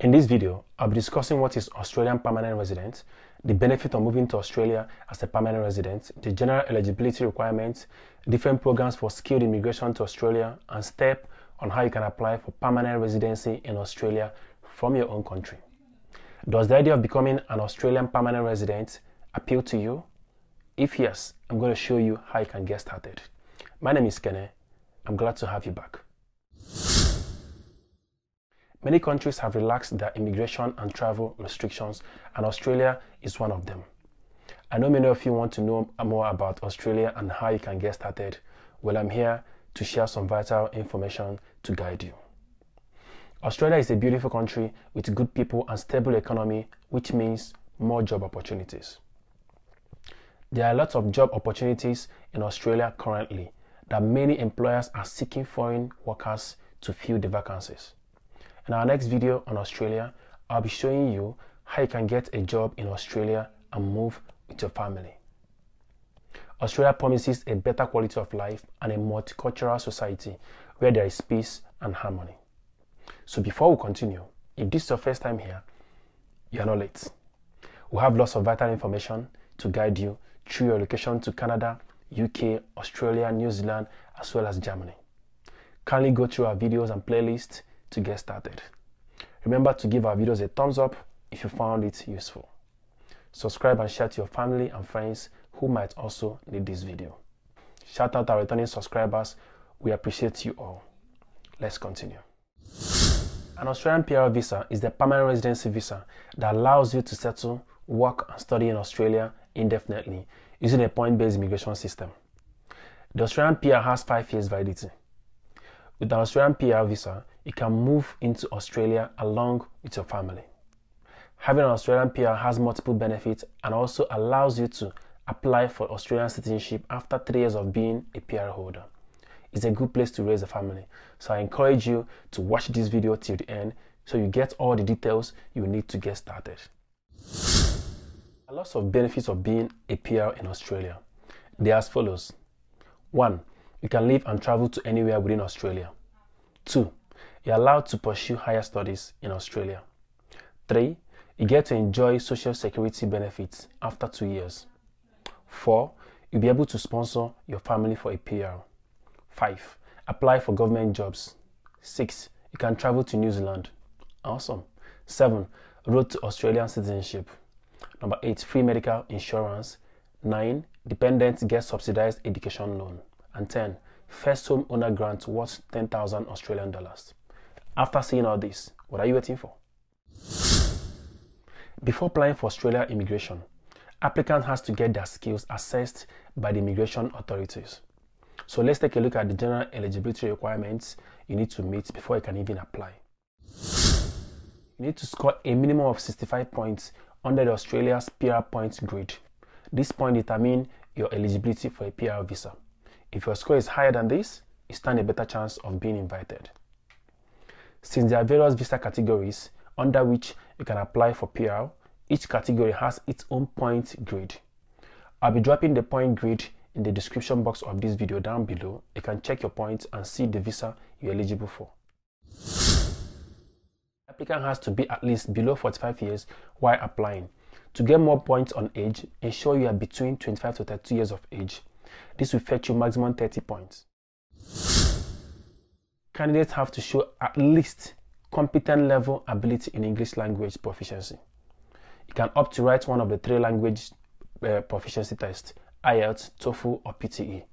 In this video, I'll be discussing what is Australian permanent resident, the benefit of moving to Australia as a permanent resident, the general eligibility requirements, different programs for skilled immigration to Australia, and steps on how you can apply for permanent residency in Australia from your own country. Does the idea of becoming an Australian permanent resident appeal to you? If yes, I'm going to show you how you can get started. My name is Khene. I'm glad to have you back. Many countries have relaxed their immigration and travel restrictions, and Australia is one of them. I know many of you want to know more about Australia and how you can get started. Well, I'm here to share some vital information to guide you. Australia is a beautiful country with good people and stable economy, which means more job opportunities. There are lots of job opportunities in Australia currently that many employers are seeking foreign workers to fill the vacancies. In our next video on Australia, I'll be showing you how you can get a job in Australia and move with your family. Australia promises a better quality of life and a multicultural society where there is peace and harmony. So before we continue, if this is your first time here, you're not late. We have lots of vital information to guide you through your location to Canada, UK, Australia, New Zealand, as well as Germany. Kindly go through our videos and playlists to get started. Remember to give our videos a thumbs up if you found it useful. Subscribe and share to your family and friends who might also need this video. Shout out our returning subscribers. We appreciate you all. Let's continue. An Australian PR visa is the permanent residency visa that allows you to settle, work and study in Australia indefinitely using a point-based immigration system. The Australian PR has 5 years validity. With an Australian PR visa, you can move into Australia along with your family. Having an Australian PR has multiple benefits and also allows you to apply for Australian citizenship after 3 years of being a PR holder. It's a good place to raise a family, so I encourage you to watch this video till the end so you get all the details you need to get started. There are lots of benefits of being a PR in Australia. They are as follows. 1. You can live and travel to anywhere within Australia. 2. You're allowed to pursue higher studies in Australia. 3. You get to enjoy social security benefits after 2 years. 4. You'll be able to sponsor your family for a PR. 5. Apply for government jobs. 6. You can travel to New Zealand. Awesome. 7. Road to Australian citizenship. Number 8. Free medical insurance. 9. Dependents get subsidized education loan. And 10. First home owner grant worth 10,000 Australian dollars. After seeing all this, what are you waiting for? Before applying for Australia immigration, applicants has to get their skills assessed by the immigration authorities. So let's take a look at the general eligibility requirements you need to meet before you can even apply. You need to score a minimum of 65 points under the Australia's PR points grid. This point determines your eligibility for a PR visa. If your score is higher than this, you stand a better chance of being invited. Since there are various visa categories under which you can apply for PR, each category has its own point grid. I'll be dropping the point grid in the description box of this video down below. You can check your points and see the visa you're eligible for. The applicant has to be at least below 45 years while applying. To get more points on age, ensure you are between 25 to 32 years of age. This will fetch you maximum 30 points. Candidates have to show at least competent level ability in English language proficiency. You can opt to write one of the 3 language proficiency tests, IELTS, TOEFL or PTE.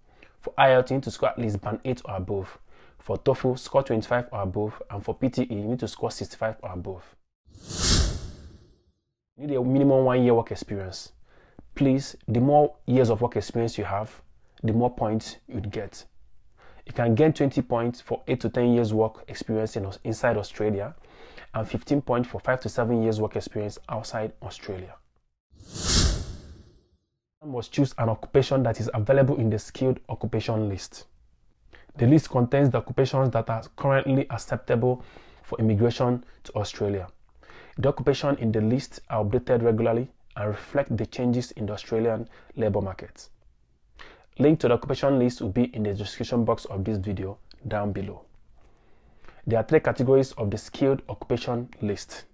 For IELTS, you need to score at least band 8 or above. For TOEFL, score 25 or above, and for PTE, you need to score 65 or above. You need a minimum 1 year work experience. Please, the more years of work experience you have, the more points you'd get. You can gain 20 points for 8 to 10 years work experience inside Australia and 15 points for 5 to 7 years work experience outside Australia. You must choose an occupation that is available in the skilled occupation list. The list contains the occupations that are currently acceptable for immigration to Australia. The occupations in the list are updated regularly and reflect the changes in the Australian labour market. Link to the occupation list will be in the description box of this video down below. There are 3 categories of the skilled occupation list.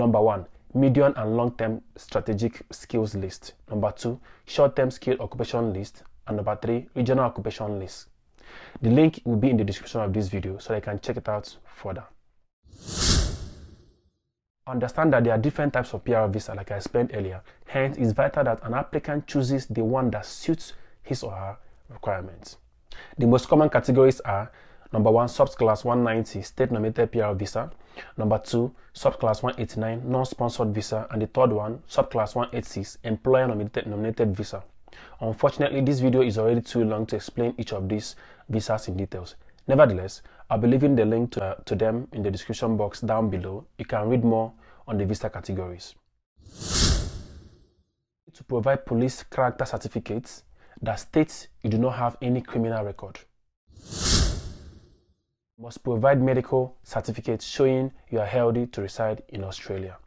Number 1, medium and long-term strategic skills list. Number 2, short-term skill occupation list. And number 3, regional occupation list. The link will be in the description of this video so you can check it out further. Understand that there are different types of PR visa like I explained earlier. Hence, it's vital that an applicant chooses the one that suits his or her requirements. The most common categories are: number 1, subclass 190 state-nominated PR visa. Number 2, subclass 189 non-sponsored visa. And the third one, subclass 186 employer-nominated visa. Unfortunately, this video is already too long to explain each of these visas in details. Nevertheless, I'll be leaving the link to them in the description box down below. You can read more on the visa categories. To provide police character certificates that states you do not have any criminal record. You must provide medical certificates showing you are healthy to reside in Australia.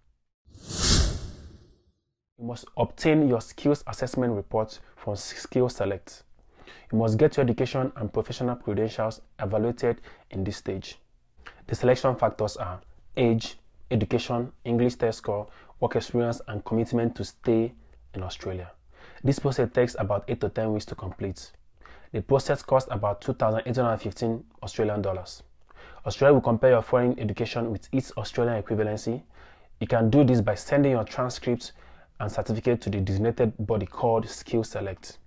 You must obtain your skills assessment report from SkillSelect. You must get your education and professional credentials evaluated in this stage. The selection factors are age, education, English test score, work experience, and commitment to stay in Australia. This process takes about 8 to 10 weeks to complete. The process costs about 2,815 Australian dollars. Australia will compare your foreign education with its Australian equivalency. You can do this by sending your transcripts and certificate to the designated body called SkillSelect.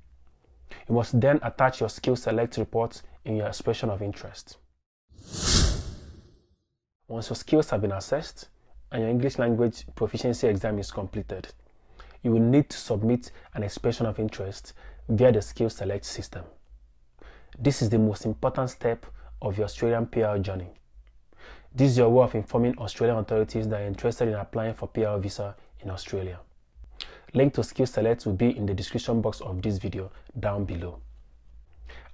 You must then attach your SkillSelect report in your expression of interest. Once your skills have been assessed and your English language proficiency exam is completed, you will need to submit an expression of interest via the SkillSelect system. This is the most important step of your Australian PR journey. This is your way of informing Australian authorities that are interested in applying for PR visa in Australia. Link to SkillSelect will be in the description box of this video down below.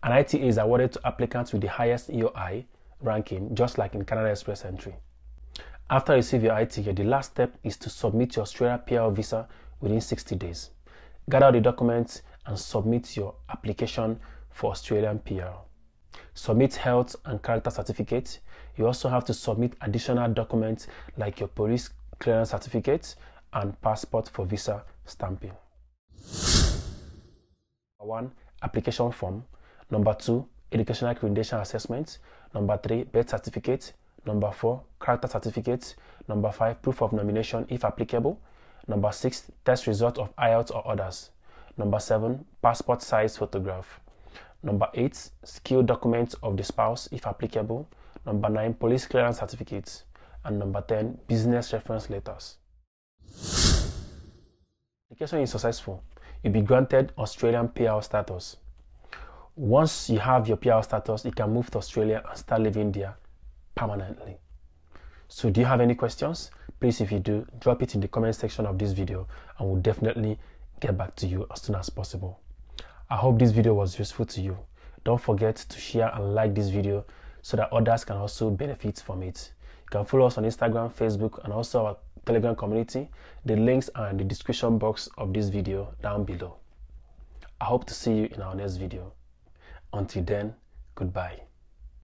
An ITA is awarded to applicants with the highest EOI ranking, just like in Canada Express entry. After you receive your ITA, the last step is to submit your Australia PR visa within 60 days. Gather the documents and submit your application for Australian PR. Submit health and character certificates. You also have to submit additional documents like your police clearance certificate and passport for visa stamping. Number 1, application form. Number 2, educational credential assessment. Number 3, birth certificate. Number 4, character certificate. Number 5, proof of nomination if applicable. Number 6, test result of IELTS or others. Number 7, passport size photograph. Number 8, skill documents of the spouse if applicable. Number 9, police clearance certificates. And number 10, business reference letters. Application is successful, you'll be granted Australian PR status. Once you have your PR status, you can move to Australia and start living there permanently. So do you have any questions? Please, if you do, drop it in the comment section of this video and we'll definitely get back to you as soon as possible. I hope this video was useful to you. Don't forget to share and like this video so that others can also benefit from it. You can follow us on Instagram, Facebook, and also our Telegram community. The links are in the description box of this video down below. I hope to see you in our next video. Until then, goodbye.